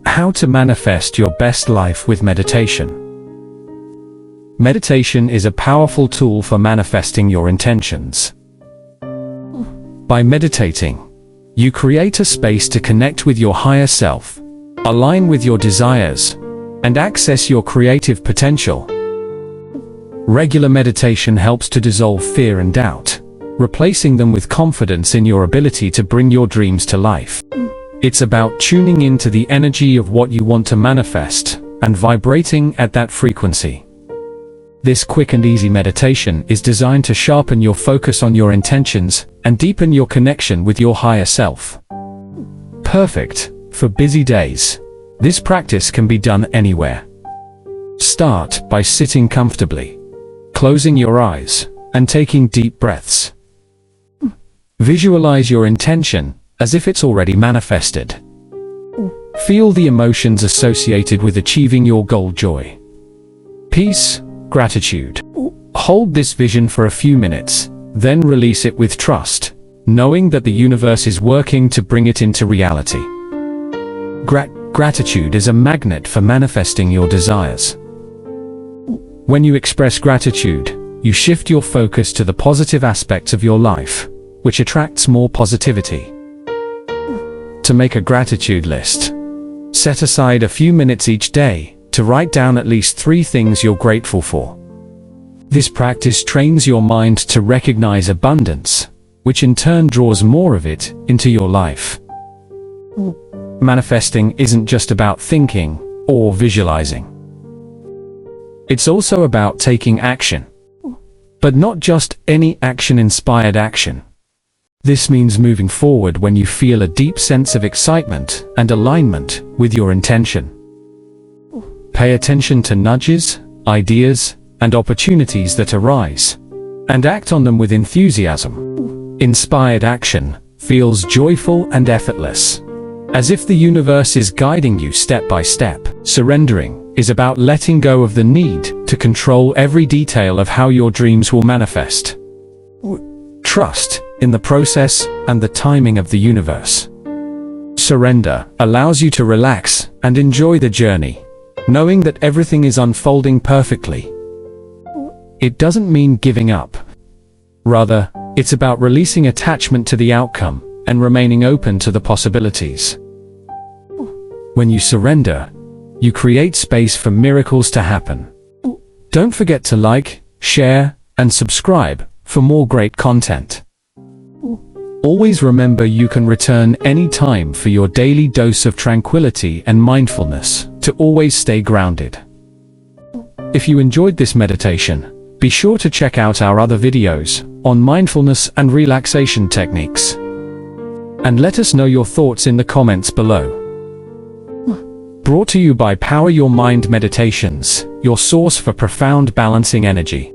How to manifest your best life with meditation. Meditation is a powerful tool for manifesting your intentions. By meditating, you create a space to connect with your higher self, align with your desires, and access your creative potential. Regular meditation helps to dissolve fear and doubt, replacing them with confidence in your ability to bring your dreams to life. It's about tuning into the energy of what you want to manifest and vibrating at that frequency. This quick and easy meditation is designed to sharpen your focus on your intentions and deepen your connection with your higher self. Perfect for busy days. This practice can be done anywhere. Start by sitting comfortably, closing your eyes, and taking deep breaths. Visualize your intention as if it's already manifested. Feel the emotions associated with achieving your goal: joy, peace, gratitude. Hold this vision for a few minutes, then release it with trust, knowing that the universe is working to bring it into reality. Gratitude is a magnet for manifesting your desires. When you express gratitude, you shift your focus to the positive aspects of your life, which attracts more positivity. To make a gratitude list, set aside a few minutes each day to write down at least 3 things you're grateful for. This practice trains your mind to recognize abundance, which in turn draws more of it into your life. Manifesting isn't just about thinking or visualizing. It's also about taking action. But not just any action-inspired action. This means moving forward when you feel a deep sense of excitement and alignment with your intention. Pay attention to nudges, ideas, and opportunities that arise, and act on them with enthusiasm. Inspired action feels joyful and effortless, as if the universe is guiding you step by step. Surrendering is about letting go of the need to control every detail of how your dreams will manifest. Trust in the process and the timing of the universe. Surrender allows you to relax and enjoy the journey, knowing that everything is unfolding perfectly. It doesn't mean giving up. Rather, it's about releasing attachment to the outcome and remaining open to the possibilities. When you surrender, you create space for miracles to happen. Don't forget to like, share, and subscribe for more great content. Always remember you can return any time for your daily dose of tranquility and mindfulness to always stay grounded. If you enjoyed this meditation, be sure to check out our other videos on mindfulness and relaxation techniques. And let us know your thoughts in the comments below. Brought to you by Power Your Mind Meditations, your source for profound balancing energy.